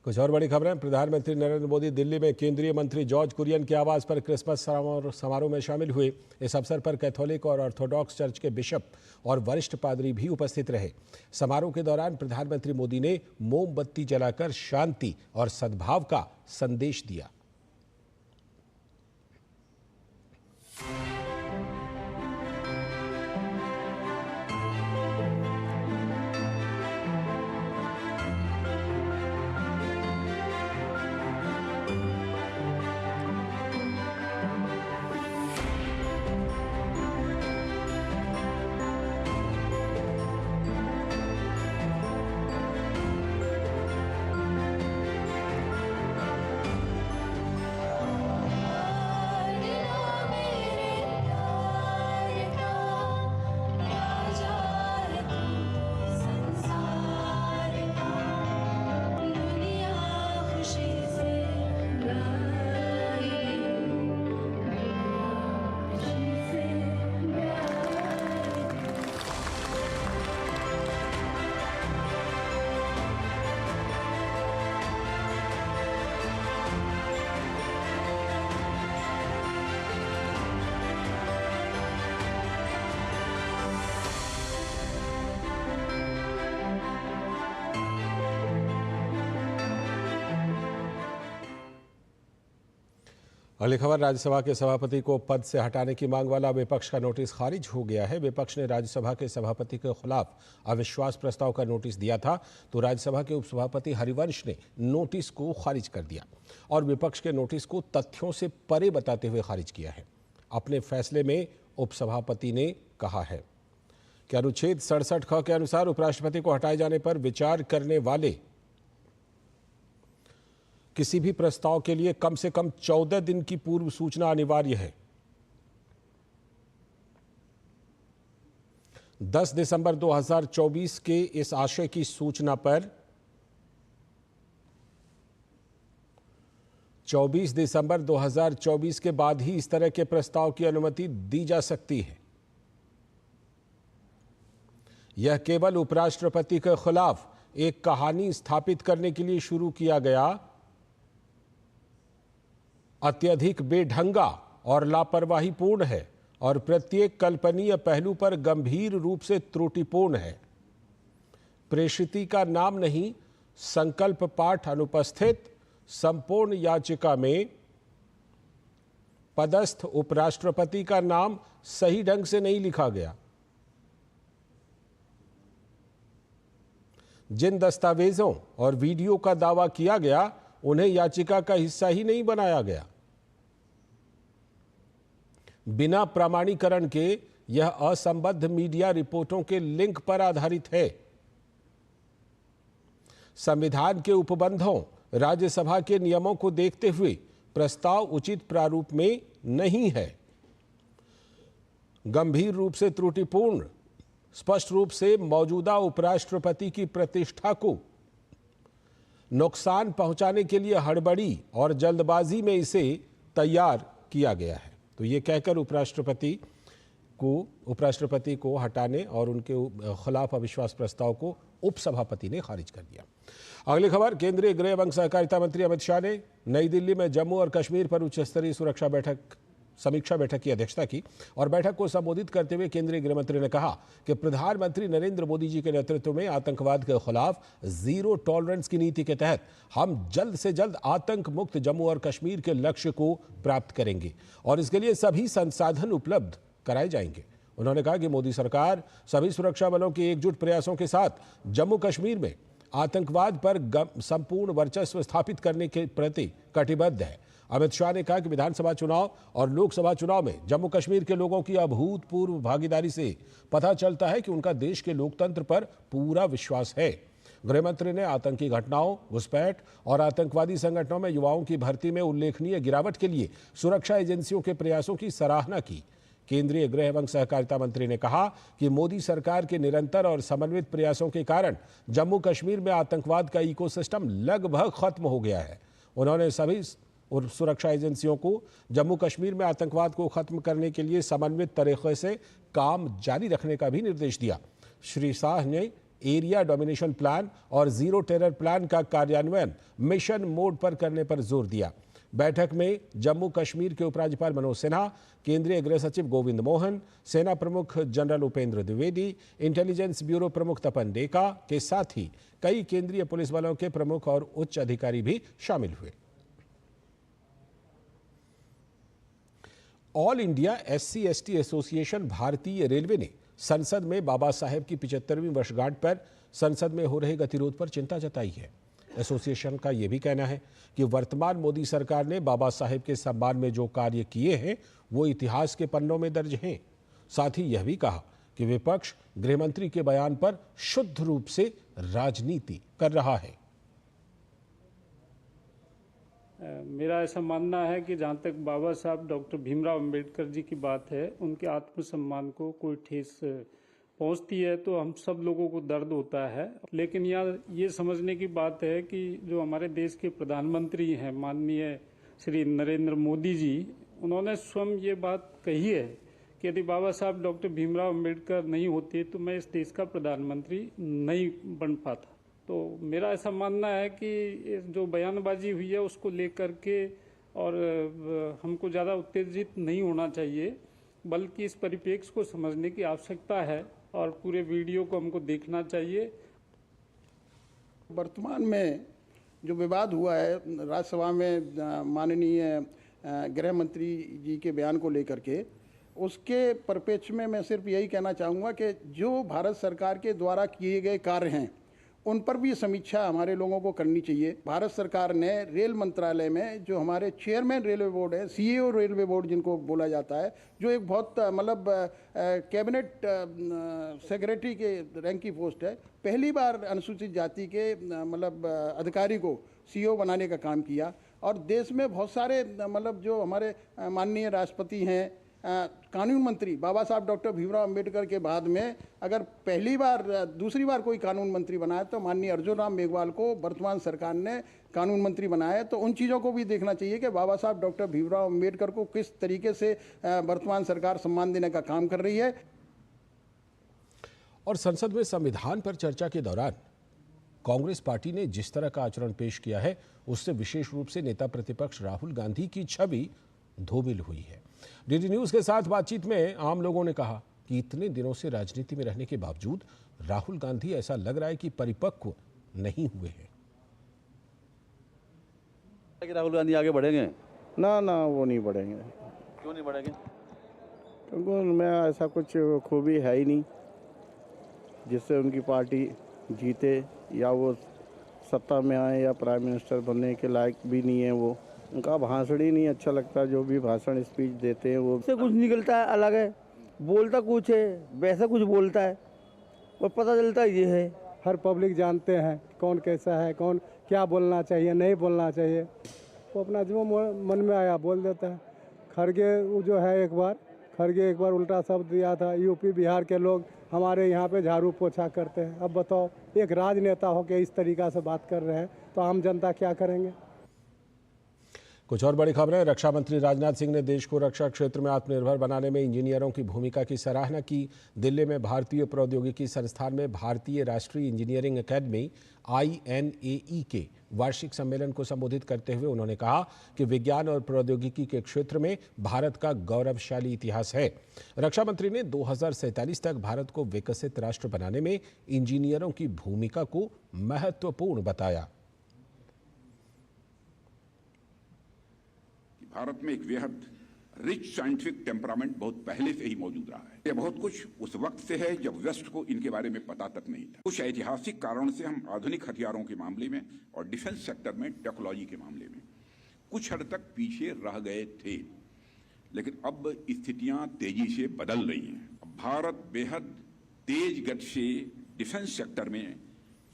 कुछ और बड़ी खबरें। प्रधानमंत्री नरेंद्र मोदी दिल्ली में केंद्रीय मंत्री जॉर्ज कुरियन के आवास पर क्रिसमस समारोह में शामिल हुए। इस अवसर पर कैथोलिक और ऑर्थोडॉक्स चर्च के बिशप और वरिष्ठ पादरी भी उपस्थित रहे। समारोह के दौरान प्रधानमंत्री मोदी ने मोमबत्ती जलाकर शांति और सद्भाव का संदेश दिया। अगली खबर, राज्यसभा के सभापति को पद से हटाने की मांग वाला विपक्ष का नोटिस खारिज हो गया है। विपक्ष ने राज्यसभा के सभापति के खिलाफ अविश्वास प्रस्ताव का नोटिस दिया था, तो राज्यसभा के उपसभापति हरिवंश ने नोटिस को खारिज कर दिया और विपक्ष के नोटिस को तथ्यों से परे बताते हुए खारिज किया है। अपने फैसले में उपसभापति ने कहा है कि अनुच्छेद 67 ख के अनुसार उपराष्ट्रपति को हटाए जाने पर विचार करने वाले किसी भी प्रस्ताव के लिए कम से कम 14 दिन की पूर्व सूचना अनिवार्य है। 10 दिसंबर 2024 के इस आशय की सूचना पर 24 दिसंबर 2024 के बाद ही इस तरह के प्रस्ताव की अनुमति दी जा सकती है। यह केवल उपराष्ट्रपति के खिलाफ एक कहानी स्थापित करने के लिए शुरू किया गया अत्यधिक बेढंगा और लापरवाहीपूर्ण है और प्रत्येक कल्पनीय पहलू पर गंभीर रूप से त्रुटिपूर्ण है। प्रेषिती का नाम नहीं, संकल्प पाठ अनुपस्थित संपूर्ण याचिका में पदस्थ उपराष्ट्रपति का नाम सही ढंग से नहीं लिखा गया। जिन दस्तावेजों और वीडियो का दावा किया गया उन्हें याचिका का हिस्सा ही नहीं बनाया गया। बिना प्रमाणीकरण के यह असंबद्ध मीडिया रिपोर्टों के लिंक पर आधारित है। संविधान के उपबंधों, राज्यसभा के नियमों को देखते हुए प्रस्ताव उचित प्रारूप में नहीं है। गंभीर रूप से त्रुटिपूर्ण, स्पष्ट रूप से मौजूदा उपराष्ट्रपति की प्रतिष्ठा को नुकसान पहुंचाने के लिए हड़बड़ी और जल्दबाजी में इसे तैयार किया गया है। तो ये कहकर उपराष्ट्रपति को हटाने और उनके खिलाफ अविश्वास प्रस्ताव को उपसभापति ने खारिज कर दिया। अगली खबर, केंद्रीय गृह एवं सहकारिता मंत्री अमित शाह ने नई दिल्ली में जम्मू और कश्मीर पर उच्च स्तरीय समीक्षा बैठक की अध्यक्षता की और बैठक को संबोधित करते हुए केंद्रीय गृह मंत्री ने कहा कि प्रधानमंत्री नरेंद्र मोदी जी के नेतृत्व में आतंकवाद के खिलाफ जीरो टॉलरेंस की नीति के तहत हम जल्द से जल्द आतंक मुक्त जम्मू और कश्मीर के लक्ष्य को प्राप्त करेंगे और इसके लिए सभी संसाधन उपलब्ध कराए जाएंगे। उन्होंने कहा कि मोदी सरकार सभी सुरक्षा बलों के एकजुट प्रयासों के साथ जम्मू कश्मीर में आतंकवाद पर संपूर्ण वर्चस्व स्थापित करने के प्रति कटिबद्ध है। अमित शाह ने कहा कि विधानसभा चुनाव और लोकसभा चुनाव में जम्मू कश्मीर के लोगों की अभूतपूर्व भागीदारी से पता चलता है कि उनका देश के लोकतंत्र पर पूरा विश्वास है। गृहमंत्री ने आतंकी घटनाओं, घुसपैठ और आतंकवादी संगठनों में युवाओं की भर्ती में उल्लेखनीय गिरावट के लिए सुरक्षा एजेंसियों के प्रयासों की सराहना की। केंद्रीय गृह एवं सहकारिता मंत्री ने कहा कि मोदी सरकार के निरंतर और समन्वित प्रयासों के कारण जम्मू कश्मीर में आतंकवाद का इकोसिस्टम लगभग खत्म हो गया है। उन्होंने सभी और सुरक्षा एजेंसियों को जम्मू कश्मीर में आतंकवाद को खत्म करने के लिए समन्वित तरीके से काम जारी रखने का भी निर्देश दिया। श्री शाह ने एरिया डोमिनेशन प्लान और जीरो टेरर प्लान का कार्यान्वयन मिशन मोड पर करने पर जोर दिया। बैठक में जम्मू कश्मीर के उपराज्यपाल मनोज सिन्हा, केंद्रीय गृह सचिव गोविंद मोहन, सेना प्रमुख general Upendra Dwivedi, intelligence bureau प्रमुख तपन डेका के साथ ही कई केंद्रीय पुलिस बलों के प्रमुख और उच्च अधिकारी भी शामिल हुए। ऑल इंडिया SC/ST एसोसिएशन भारतीय रेलवे ने संसद में बाबा साहेब की 75वीं वर्षगांठ पर संसद में हो रहे गतिरोध पर चिंता जताई है। एसोसिएशन का यह भी कहना है कि वर्तमान मोदी सरकार ने बाबा साहेब के सम्मान में जो कार्य किए हैं वो इतिहास के पन्नों में दर्ज हैं। साथ ही यह भी कहा कि विपक्ष गृहमंत्री के बयान पर शुद्ध रूप से राजनीति कर रहा है। मेरा ऐसा मानना है कि जहाँ तक बाबा साहब डॉक्टर भीमराव अंबेडकर जी की बात है, उनके आत्मसम्मान को कोई ठेस पहुँचती है तो हम सब लोगों को दर्द होता है। लेकिन यहाँ ये समझने की बात है कि जो हमारे देश के प्रधानमंत्री हैं माननीय श्री नरेंद्र मोदी जी, उन्होंने स्वयं ये बात कही है कि यदि बाबा साहब डॉक्टर भीमराव अंबेडकर नहीं होते तो मैं इस देश का प्रधानमंत्री नहीं बन पाता। तो मेरा ऐसा मानना है कि जो बयानबाजी हुई है उसको लेकर के और हमको ज़्यादा उत्तेजित नहीं होना चाहिए, बल्कि इस परिप्रेक्ष्य को समझने की आवश्यकता है और पूरे वीडियो को हमको देखना चाहिए। वर्तमान में जो विवाद हुआ है राज्यसभा में, माननीय गृह मंत्री जी के बयान को लेकर के, उसके परिप्रेक्ष्य में मैं सिर्फ यही कहना चाहूँगा कि जो भारत सरकार के द्वारा किए गए कार्य हैं उन पर भी समीक्षा हमारे लोगों को करनी चाहिए। भारत सरकार ने रेल मंत्रालय में जो हमारे चेयरमैन रेलवे बोर्ड है, CEO रेलवे बोर्ड जिनको बोला जाता है, जो एक बहुत मतलब कैबिनेट सेक्रेटरी के रैंक की पोस्ट है, पहली बार अनुसूचित जाति के मतलब अधिकारी को CEO बनाने का काम किया। और देश में बहुत सारे मतलब जो हमारे माननीय राष्ट्रपति हैं, कानून मंत्री बाबा साहब डॉक्टर भीमराव अंबेडकर के बाद में अगर दूसरी बार कोई कानून मंत्री बनाया तो माननीय अर्जुन राम मेघवाल को वर्तमान सरकार ने कानून मंत्री बनाया है। तो उन चीज़ों को भी देखना चाहिए कि बाबा साहब डॉक्टर भीमराव अंबेडकर को किस तरीके से वर्तमान सरकार सम्मान देने का काम कर रही है। और संसद में संविधान पर चर्चा के दौरान कांग्रेस पार्टी ने जिस तरह का आचरण पेश किया है उससे विशेष रूप से नेता प्रतिपक्ष राहुल गांधी की छवि धूमिल हुई है। डीडी न्यूज के साथ बातचीत में आम लोगों ने कहा कि इतने दिनों से राजनीति में रहने के बावजूद राहुल गांधी ऐसा लग रहा है कि परिपक्व नहीं हुए हैं। कि राहुल गांधी आगे बढ़ेंगे? ना वो नहीं बढ़ेंगे। क्यों नहीं बढ़ेंगे? क्योंकि उनमें ऐसा कुछ खूबी है ही नहीं जिससे उनकी पार्टी जीते या वो सत्ता में आए या प्राइम मिनिस्टर बनने के लायक भी नहीं है। वो उनका भाषण ही नहीं अच्छा लगता, जो भी भाषण स्पीच देते हैं वो से कुछ निकलता है अलग है, बोलता कुछ है, वैसा कुछ बोलता है और पता चलता है ये है। हर पब्लिक जानते हैं कौन कैसा है, कौन क्या बोलना चाहिए नहीं बोलना चाहिए, वो अपना जो मन में आया बोल देता है। खड़गे जो है खड़गे एक बार उल्टा शब्द दिया था, यूपी बिहार के लोग हमारे यहाँ पे झाड़ू पोछा करते हैं। अब बताओ एक राजनेता हो के इस तरीक़ा से बात कर रहे हैं तो आम जनता क्या करेंगे। कुछ और बड़ी खबरें। रक्षा मंत्री राजनाथ सिंह ने देश को रक्षा क्षेत्र में आत्मनिर्भर बनाने में इंजीनियरों की भूमिका की सराहना की। दिल्ली में भारतीय प्रौद्योगिकी संस्थान में भारतीय राष्ट्रीय इंजीनियरिंग अकेडमी INAE के वार्षिक सम्मेलन को संबोधित करते हुए उन्होंने कहा कि विज्ञान और प्रौद्योगिकी के क्षेत्र में भारत का गौरवशाली इतिहास है। रक्षा मंत्री ने 2047 तक भारत को विकसित राष्ट्र बनाने में इंजीनियरों की भूमिका को महत्वपूर्ण बताया। भारत में एक बेहद रिच साइंटिफिक टेम्परामेंट बहुत पहले से ही मौजूद रहा है। यह बहुत कुछ उस वक्त से है जब वेस्ट को इनके बारे में पता तक नहीं था। कुछ ऐतिहासिक कारणों से हम आधुनिक हथियारों के मामले में और डिफेंस सेक्टर में टेक्नोलॉजी के मामले में कुछ हद तक पीछे रह गए थे, लेकिन अब स्थितियां तेजी से बदल रही हैं। अब भारत बेहद तेज गति से डिफेंस सेक्टर में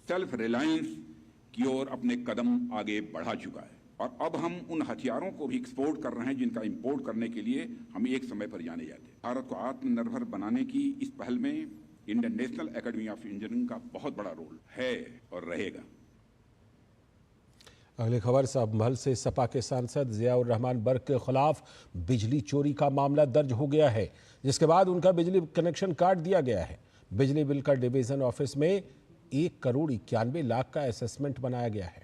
सेल्फ रिलायंस की ओर अपने कदम आगे बढ़ा चुका है और अब हम उन हथियारों को भी एक्सपोर्ट कर रहे हैं जिनका इंपोर्ट करने के लिए हम एक समय पर जाने जाते हैं। भारत को आत्मनिर्भर बनाने की इस पहल में Indian national academy of engineering का बहुत बड़ा रोल है और रहेगा। अगली खबर संभल से सपा के सांसद जियाउर रहमान बर्क के खिलाफ बिजली चोरी का मामला दर्ज हो गया है, जिसके बाद उनका बिजली कनेक्शन काट दिया गया है। बिजली बिल का डिवीजन ऑफिस में 1,91,00,000 का असेसमेंट बनाया गया है।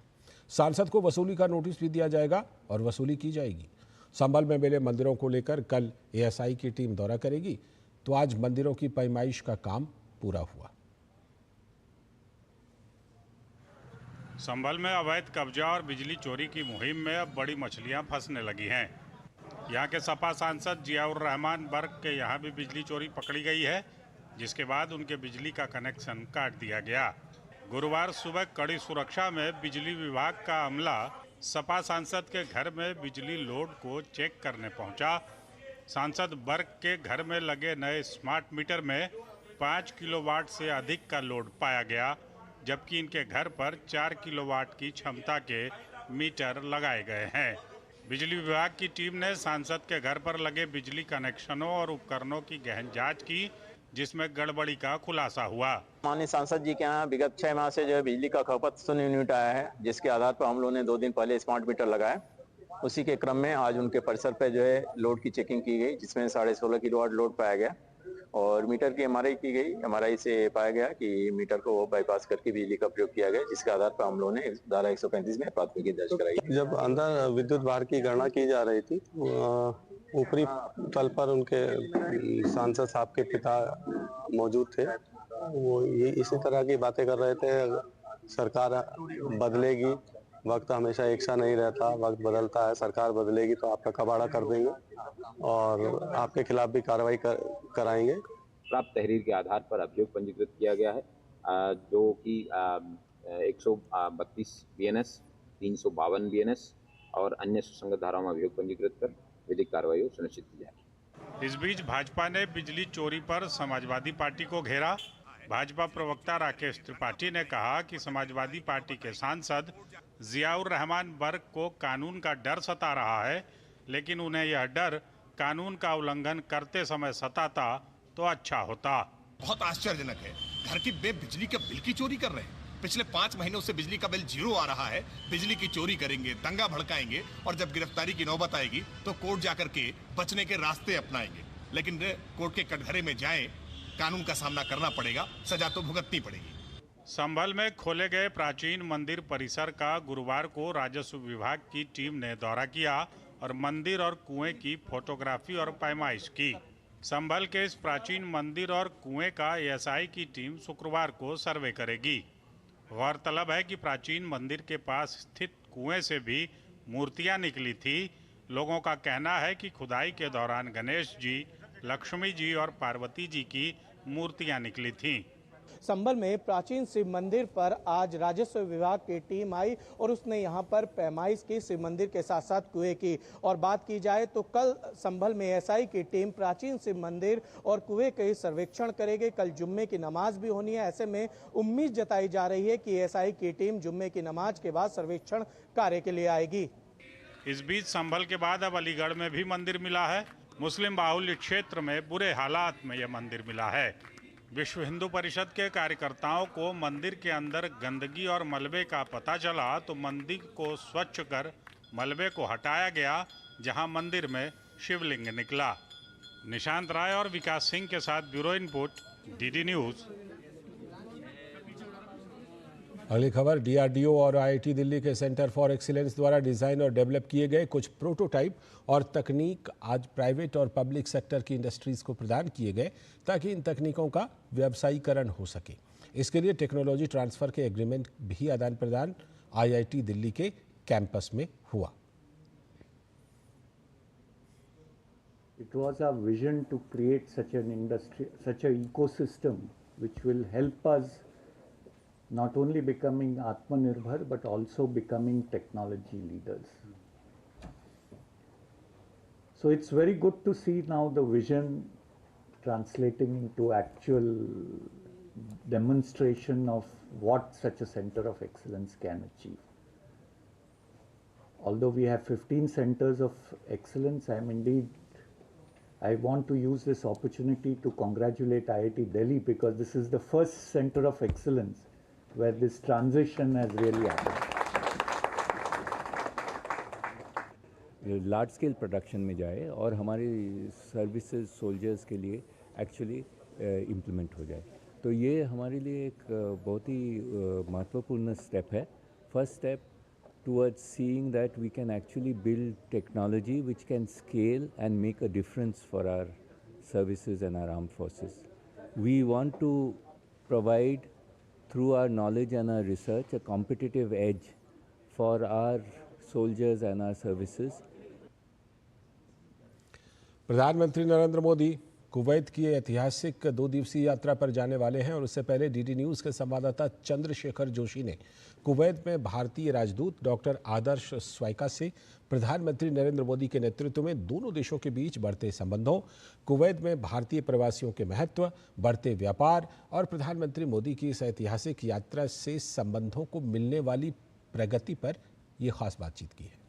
सांसद को वसूली का नोटिस भी दिया जाएगा और वसूली की जाएगी। संभल में मिले मंदिरों को लेकर कल ASI की टीम दौरा करेगी, तो आज मंदिरों की पैमाइश का काम पूरा हुआ। संभल में अवैध कब्जा और बिजली चोरी की मुहिम में अब बड़ी मछलियां फंसने लगी हैं। यहां के सपा सांसद जियाउर रहमान बर्क के यहां भी बिजली चोरी पकड़ी गई है, जिसके बाद उनके बिजली का कनेक्शन काट दिया गया। गुरुवार सुबह कड़ी सुरक्षा में बिजली विभाग का अमला सपा सांसद के घर में बिजली लोड को चेक करने पहुंचा। सांसद बर्क के घर में लगे नए स्मार्ट मीटर में 5 किलोवाट से अधिक का लोड पाया गया, जबकि इनके घर पर 4 किलोवाट की क्षमता के मीटर लगाए गए हैं। बिजली विभाग की टीम ने सांसद के घर पर लगे बिजली कनेक्शनों और उपकरणों की गहन जांच की, जिसमें गड़बड़ी का खुलासा हुआ। माननीय सांसद जी के यहाँ विगत 6 माह से जो है बिजली का खपत 0 यूनिट आया है, जिसके आधार पर हम लोगों ने 2 दिन पहले स्मार्ट मीटर लगाया। उसी के क्रम में आज उनके परिसर पे जो है लोड की चेकिंग की गई, जिसमें 16.5 किलोवाट लोड पाया गया और मीटर की MRI की गई। MRI से पाया गया कि मीटर को बाईपास करके बिजली का प्रयोग किया गया, जिसके आधार पर हम लोगों ने धारा 135 में प्राथमिकी दर्ज कराई। जब अंदर विद्युत भार की गणना की जा रही थी, ऊपरी तल पर उनके सांसद साहब के पिता मौजूद थे। वो ये इसी तरह की बातें कर रहे थे, सरकार बदलेगी वक्त हमेशा एक सा नहीं रहता, वक्त बदलता है, सरकार बदलेगी तो आपका कबाड़ा कर देंगे और आपके खिलाफ भी कार्रवाई कराएंगे। प्राप्त तहरीर के आधार पर अभियोग पंजीकृत किया गया है, जो कि 132 BNS, 352 BNS और अन्य सुसंगत धाराओं में अभियोग पंजीकृत कर विधिक कार्रवाई सुनिश्चित की जाए। इस बीच भाजपा ने बिजली चोरी पर समाजवादी पार्टी को घेरा। भाजपा प्रवक्ता राकेश त्रिपाठी ने कहा कि समाजवादी पार्टी के सांसद जियाउर रहमान बर्क को कानून का डर सता रहा है, लेकिन उन्हें यह डर कानून का उल्लंघन करते समय सताता तो अच्छा होता। बहुत आश्चर्यजनक है, घर की बिजली के बिल की चोरी कर रहे हैं। पिछले 5 महीनों से बिजली का बिल 0 आ रहा है। बिजली की चोरी करेंगे, दंगा भड़काएंगे और जब गिरफ्तारी की नौबत आएगी तो कोर्ट जाकर के बचने के रास्ते अपनाएंगे। लेकिन कोर्ट के कटघरे में जाएं, कानून का सामना करना पड़ेगा, सजा तो भुगतनी पड़ेगी। संभल में खोले गए प्राचीन मंदिर परिसर का गुरुवार को राजस्व विभाग की टीम ने दौरा किया और मंदिर और कुएं की फोटोग्राफी और पैमाइश की। संभल के इस प्राचीन मंदिर और कुएं का एएसआई की टीम शुक्रवार को सर्वे करेगी। गौरतलब है कि प्राचीन मंदिर के पास स्थित कुएं से भी मूर्तियां निकली थी। लोगों का कहना है कि खुदाई के दौरान गणेश जी, लक्ष्मी जी और पार्वती जी की मूर्तियां निकली थीं। संभल में प्राचीन शिव मंदिर पर आज राजस्व विभाग की टीम आई और उसने यहां पर पैमाइश की, शिव मंदिर के साथ साथ कुएं की। और बात की जाए तो कल संभल में एएसआई की टीम प्राचीन शिव मंदिर और कुएं के सर्वेक्षण करेगी। कल जुम्मे की नमाज भी होनी है, ऐसे में उम्मीद जताई जा रही है कि एएसआई की टीम जुम्मे की नमाज के बाद सर्वेक्षण कार्य के लिए आएगी। इस बीच संभल के बाद अब अलीगढ़ में भी मंदिर मिला है। मुस्लिम बाहुल्य क्षेत्र में बुरे हालात में यह मंदिर मिला है। विश्व हिंदू परिषद के कार्यकर्ताओं को मंदिर के अंदर गंदगी और मलबे का पता चला तो मंदिर को स्वच्छ कर मलबे को हटाया गया, जहां मंदिर में शिवलिंग निकला। निशांत राय और विकास सिंह के साथ ब्यूरो इनपुट, डीडी न्यूज। अगली खबर, डीआरडीओ और आईआईटी दिल्ली के सेंटर फॉर एक्सीलेंस द्वारा डिज़ाइन और डेवलप किए गए कुछ प्रोटोटाइप और तकनीक आज प्राइवेट और पब्लिक सेक्टर की इंडस्ट्रीज़ को प्रदान किए गए ताकि इन तकनीकों का व्यवसायीकरण हो सके। इसके लिए टेक्नोलॉजी ट्रांसफ़र के एग्रीमेंट भी आदान प्रदान आईआईटी दिल्ली के कैंपस में हुआ। It was our vision to create such an industry, such an ecosystem which will help us not only becoming Atmanirbhar but also becoming technology leaders. So it's very good to see now the vision translating into actual demonstration of what such a center of excellence can achieve. Although we have 15 centers of excellence, I want to use this opportunity to congratulate IIT Delhi because this is the first center of excellence where this transition has really happened. Large scale production में जाए और हमारी सर्विसेज सोल्जर्स के लिए एक्चुअली इम्प्लीमेंट हो जाए, तो ये हमारे लिए एक बहुत ही महत्वपूर्ण स्टेप है। First step towards seeing that we can actually build technology which can scale and make a difference for our services and our armed forces. We want to provide through our knowledge and our research a competitive edge for our soldiers and our services. प्रधानमंत्री नरेंद्र मोदी कुवैत की ऐतिहासिक 2 दिवसीय यात्रा पर जाने वाले हैं और उससे पहले डीडी न्यूज़ के संवाददाता चंद्रशेखर जोशी ने कुवैत में भारतीय राजदूत डॉक्टर आदर्श स्वाइका से प्रधानमंत्री नरेंद्र मोदी के नेतृत्व में दोनों देशों के बीच बढ़ते संबंधों, कुवैत में भारतीय प्रवासियों के महत्व, बढ़ते व्यापार और प्रधानमंत्री मोदी की इस ऐतिहासिक यात्रा से संबंधों को मिलने वाली प्रगति पर यह खास बातचीत की है।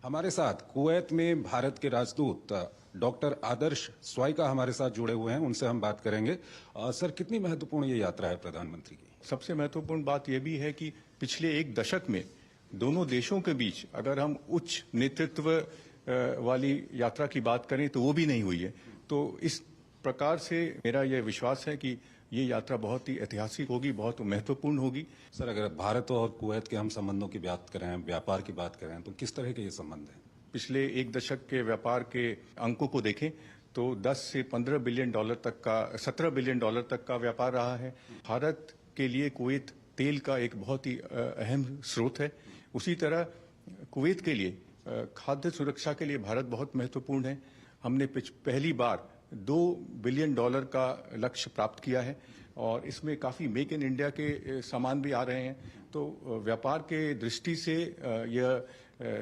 हमारे साथ कुवैत में भारत के राजदूत डॉक्टर आदर्श स्वाइका हमारे साथ जुड़े हुए हैं, उनसे हम बात करेंगे। सर, कितनी महत्वपूर्ण ये यात्रा है प्रधानमंत्री की? सबसे महत्वपूर्ण बात यह भी है कि पिछले 1 दशक में दोनों देशों के बीच अगर हम उच्च नेतृत्व वाली यात्रा की बात करें तो वो भी नहीं हुई है। तो इस प्रकार से मेरा यह विश्वास है कि ये यात्रा बहुत ही ऐतिहासिक होगी, बहुत महत्वपूर्ण होगी। सर, अगर भारत और कुवैत के हम संबंधों की बात करें, व्यापार की बात करें, तो किस तरह के ये संबंध हैं? पिछले 1 दशक के व्यापार के अंकों को देखें तो 10 से 15 बिलियन डॉलर तक का, 17 बिलियन डॉलर तक का व्यापार रहा है। भारत के लिए कुवैत तेल का एक बहुत ही अहम स्रोत है। उसी तरह कुवैत के लिए खाद्य सुरक्षा के लिए भारत बहुत महत्वपूर्ण है। हमने पहली बार $2 बिलियन का लक्ष्य प्राप्त किया है और इसमें काफ़ी मेक इन इंडिया के सामान भी आ रहे हैं। तो व्यापार के दृष्टि से यह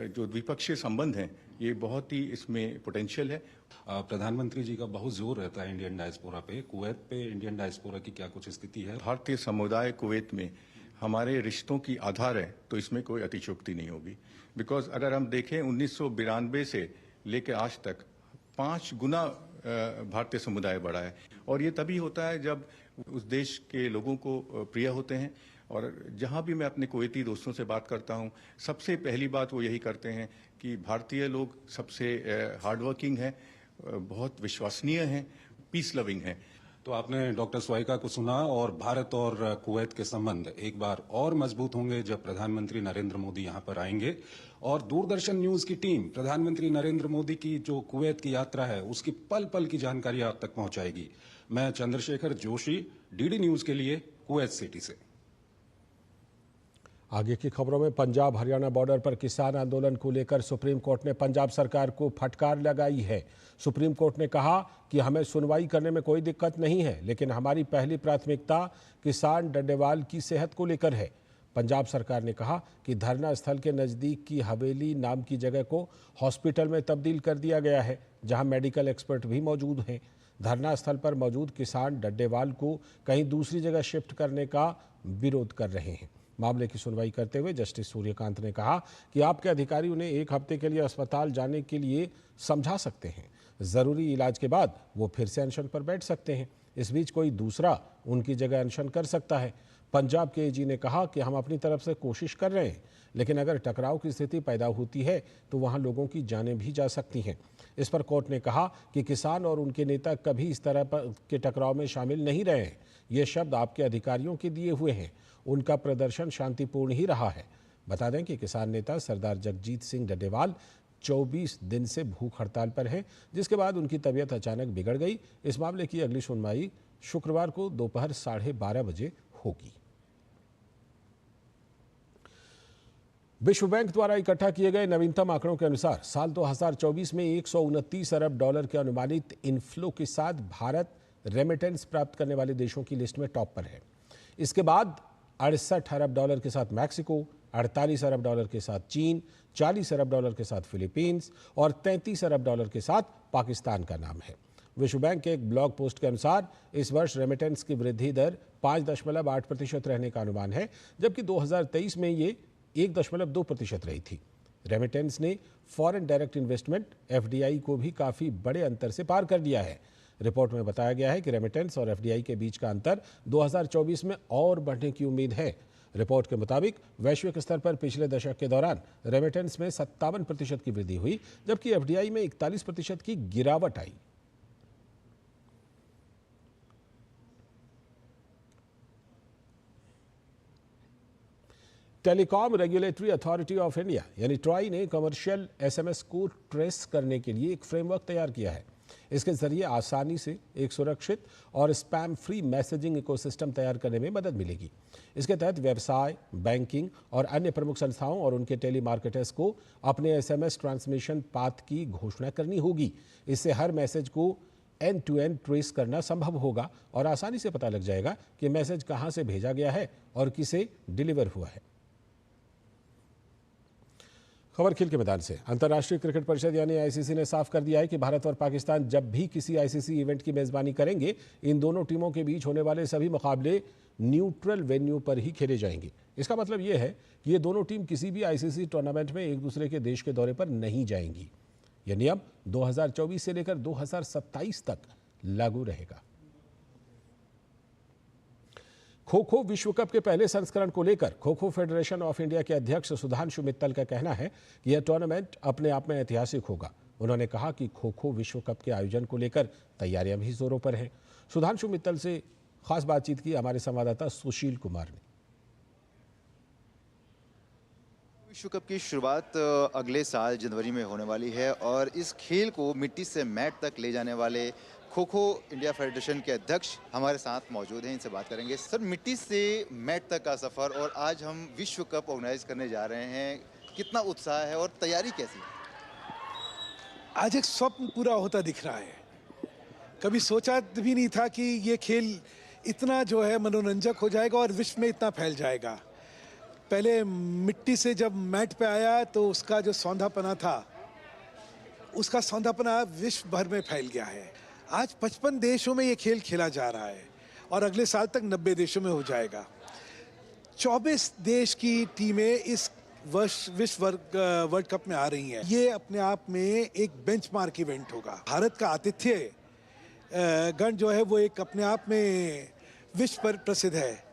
जो द्विपक्षीय संबंध हैं ये बहुत ही इसमें पोटेंशियल है। प्रधानमंत्री जी का बहुत जोर रहता है इंडियन डायस्पोरा पे। कुवैत पे इंडियन डायस्पोरा की क्या कुछ स्थिति है? भारतीय समुदाय कुवैत में हमारे रिश्तों की आधार है, तो इसमें कोई अतिशयोक्ति नहीं होगी। बिकॉज अगर हम देखें 1992 से लेकर आज तक 5 गुना भारतीय समुदाय बढ़ा है और ये तभी होता है जब उस देश के लोगों को प्रिय होते हैं। और जहां भी मैं अपने कुवैती दोस्तों से बात करता हूं, सबसे पहली बात वो यही करते हैं कि भारतीय लोग सबसे हार्ड वर्किंग हैं, बहुत विश्वसनीय हैं, पीस लविंग हैं। तो आपने डॉक्टर स्वाइका को सुना और भारत और कुवैत के संबंध एक बार और मजबूत होंगे जब प्रधानमंत्री नरेंद्र मोदी यहां पर आएंगे। और दूरदर्शन न्यूज की टीम प्रधानमंत्री नरेंद्र मोदी की जो कुवैत की यात्रा है उसकी पल पल की जानकारी आप तक पहुंचाएगी। मैं चंद्रशेखर जोशी, डीडी न्यूज के लिए कुवैत सिटी से। आगे की खबरों में पंजाब हरियाणा बॉर्डर पर किसान आंदोलन को लेकर सुप्रीम कोर्ट ने पंजाब सरकार को फटकार लगाई है। सुप्रीम कोर्ट ने कहा कि हमें सुनवाई करने में कोई दिक्कत नहीं है, लेकिन हमारी पहली प्राथमिकता किसान डड्डेवाल की सेहत को लेकर है। पंजाब सरकार ने कहा कि धरना स्थल के नज़दीक की हवेली नाम की जगह को हॉस्पिटल में तब्दील कर दिया गया है, जहां मेडिकल एक्सपर्ट भी मौजूद हैं। धरना स्थल पर मौजूद किसान डड्डेवाल को कहीं दूसरी जगह शिफ्ट करने का विरोध कर रहे हैं। मामले की सुनवाई करते हुए जस्टिस सूर्यकांत ने कहा कि आपके अधिकारी उन्हें 1 हफ्ते के लिए अस्पताल जाने के लिए समझा सकते हैं। ज़रूरी इलाज के बाद वो फिर से अनशन पर बैठ सकते हैं। इस बीच कोई दूसरा उनकी जगह अनशन कर सकता है। पंजाब के एजी ने कहा कि हम अपनी तरफ से कोशिश कर रहे हैं, लेकिन अगर टकराव की स्थिति पैदा होती है तो वहां लोगों की जानें भी जा सकती हैं। इस पर कोर्ट ने कहा कि किसान और उनके नेता कभी इस तरह के टकराव में शामिल नहीं रहे हैं। ये शब्द आपके अधिकारियों के दिए हुए हैं। उनका प्रदर्शन शांतिपूर्ण ही रहा है। बता दें कि किसान नेता सरदार जगजीत सिंह डड्डेवाल 24 दिन से भूख हड़ताल पर हैं, जिसके बाद उनकी तबीयत अचानक बिगड़ गई। इस मामले की अगली सुनवाई शुक्रवार को दोपहर 12:30 बजे होगी। विश्व बैंक द्वारा इकट्ठा किए गए नवीनतम आंकड़ों के अनुसार साल 2024 में $129 अरब के अनुमानित इनफ्लो के साथ भारत रेमिटेंस प्राप्त करने वाले देशों की लिस्ट में टॉप पर है। इसके बाद $68 अरब के साथ मैक्सिको, $48 अरब के साथ चीन, $40 अरब के साथ फिलीपींस और $33 अरब के साथ पाकिस्तान का नाम है। विश्व बैंक के एक ब्लॉग पोस्ट के अनुसार इस वर्ष रेमिटेंस की वृद्धि दर 5.8% रहने का अनुमान है, जबकि 2023 में ये 1.2% रही थी। रेमिटेंस ने फॉरेन डायरेक्ट इन्वेस्टमेंट FDI को भी काफ़ी बड़े अंतर से पार कर दिया है। रिपोर्ट में बताया गया है कि रेमिटेंस और FDI के बीच का अंतर 2024 में और बढ़ने की उम्मीद है। रिपोर्ट के मुताबिक वैश्विक स्तर पर पिछले दशक के दौरान रेमिटेंस में 57% की वृद्धि हुई, जबकि FDI में 41% की गिरावट आई। Telecom Regulatory Authority of India यानी ट्राई ने कमर्शियल SMS को ट्रेस करने के लिए एक फ्रेमवर्क तैयार किया है। इसके जरिए आसानी से एक सुरक्षित और स्पैम फ्री मैसेजिंग इकोसिस्टम तैयार करने में मदद मिलेगी। इसके तहत व्यवसाय, बैंकिंग और अन्य प्रमुख संस्थाओं और उनके टेली मार्केटर्स को अपने SMS ट्रांसमिशन पाथ की घोषणा करनी होगी। इससे हर मैसेज को एंड टू एंड ट्रेस करना संभव होगा और आसानी से पता लग जाएगा कि मैसेज कहां से भेजा गया है और किसे डिलीवर हुआ है। खबर खेल के मैदान से। अंतर्राष्ट्रीय क्रिकेट परिषद यानी ICC ने साफ कर दिया है कि भारत और पाकिस्तान जब भी किसी ICC इवेंट की मेजबानी करेंगे, इन दोनों टीमों के बीच होने वाले सभी मुकाबले न्यूट्रल वेन्यू पर ही खेले जाएंगे। इसका मतलब यह है कि ये दोनों टीम किसी भी ICC टूर्नामेंट में एक दूसरे के देश के दौरे पर नहीं जाएंगी। यह नियम 2024 से लेकर 2027 तक लागू रहेगा। खो खो विश्व कप के पहले संस्करण को लेकर kho kho federation of India के अध्यक्ष सुधांशु मित्तल का कहना है कि यह टूर्नामेंट अपने आप में ऐतिहासिक होगा। उन्होंने कहा कि खो खो विश्व कप के आयोजन को लेकर तैयारियां भी जोरों पर हैं। सुधांशु मित्तल से खास बातचीत की हमारे संवाददाता सुशील कुमार ने। विश्व कप की शुरुआत अगले साल जनवरी में होने वाली है और इस खेल को मिट्टी से मैट तक ले जाने वाले खो खो इंडिया फेडरेशन के अध्यक्ष हमारे साथ मौजूद हैं, इनसे बात करेंगे। सर, मिट्टी से मैट तक का सफर और आज हम विश्व कप ऑर्गेनाइज करने जा रहे हैं, कितना उत्साह है और तैयारी कैसी है? आज एक स्वप्न पूरा होता दिख रहा है। कभी सोचा भी नहीं था कि ये खेल इतना जो है मनोरंजक हो जाएगा और विश्व में इतना फैल जाएगा। पहले मिट्टी से जब मैट पे आया तो उसका जो सौंधापना था, उसका सौंधापना विश्व भर में फैल गया है। आज 55 देशों में ये खेल खेला जा रहा है और अगले साल तक 90 देशों में हो जाएगा। 24 देश की टीमें इस वर्ष विश्व वर्ल्ड कप में आ रही हैं। ये अपने आप में एक बेंचमार्क इवेंट होगा। भारत का आतिथ्य गण जो है वो एक अपने आप में विश्व पर प्रसिद्ध है।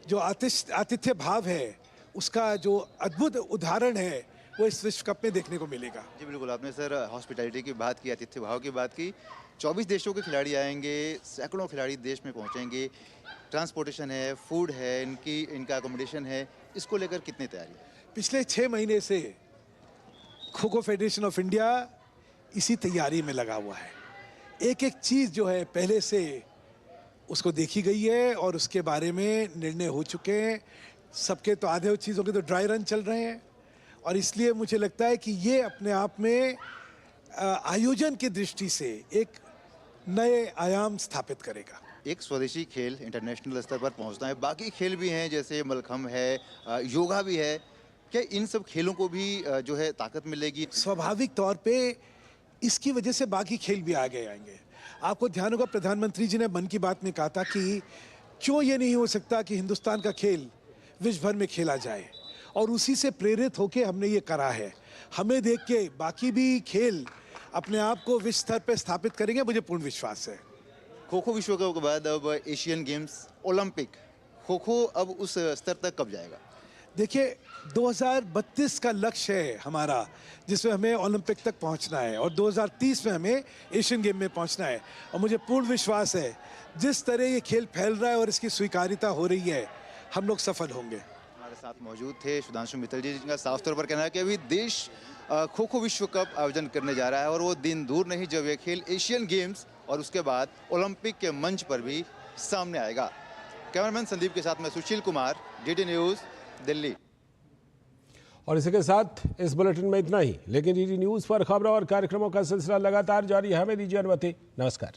जो आतिथ्य भाव है उसका जो अद्भुत उदाहरण है वो इस विश्व कप में देखने को मिलेगा। जी बिल्कुल, आपने सर हॉस्पिटैलिटी की बात की, आतिथ्य भाव की बात की। 24 देशों के खिलाड़ी आएंगे, सैकड़ों खिलाड़ी देश में पहुंचेंगे, ट्रांसपोर्टेशन है, फूड है, इनका अकोमोडेशन है, इसको लेकर कितनी तैयारी? पिछले 6 महीने से kho kho federation of India इसी तैयारी में लगा हुआ है। एक एक चीज़ जो है पहले से उसको देखी गई है और उसके बारे में निर्णय हो चुके हैं। सबके तो आधे चीज़ों के तो ड्राई रन चल रहे हैं और इसलिए मुझे लगता है कि ये अपने आप में आयोजन की दृष्टि से एक नए आयाम स्थापित करेगा। एक स्वदेशी खेल इंटरनेशनल स्तर पर पहुंचना है, बाकी खेल भी हैं जैसे मलखम्ब है, योगा भी है। क्या इन सब खेलों को भी जो है ताकत मिलेगी? स्वाभाविक तौर पे इसकी वजह से बाकी खेल भी आगे आएंगे। आपको ध्यान होगा प्रधानमंत्री जी ने मन की बात में कहा था कि क्यों ये नहीं हो सकता कि हिंदुस्तान का खेल विश्व भर में खेला जाए, और उसी से प्रेरित होकर हमने ये करा है। हमें देख के बाकी भी खेल अपने आप को विश्व स्तर पर स्थापित करेंगे, मुझे पूर्ण विश्वास है। खो खो विश्व कप के बाद अब Asian games, Olympic, kho kho अब उस स्तर तक कब जाएगा? देखिए 2032 का लक्ष्य है हमारा, जिसमें हमें ओलंपिक तक पहुंचना है और 2030 में हमें एशियन गेम में पहुंचना है। और मुझे पूर्ण विश्वास है जिस तरह ये खेल फैल रहा है और इसकी स्वीकार्यता हो रही है, हम लोग सफल होंगे। हमारे साथ मौजूद थे सुधांशु मित्तल जी, जिनका साफ तौर पर कहना है कि अभी देश खो खो विश्व कप आयोजन करने जा रहा है और वो दिन दूर नहीं जब ये खेल एशियन गेम्स और उसके बाद ओलंपिक के मंच पर भी सामने आएगा। कैमरामैन संदीप के साथ मैं सुशील कुमार, डीडी न्यूज़, दिल्ली। और इसी के साथ इस बुलेटिन में इतना ही, लेकिन डीडी न्यूज़ पर खबरों और कार्यक्रमों का सिलसिला लगातार जारी है। हमें दीजिए अनुमति। नमस्कार।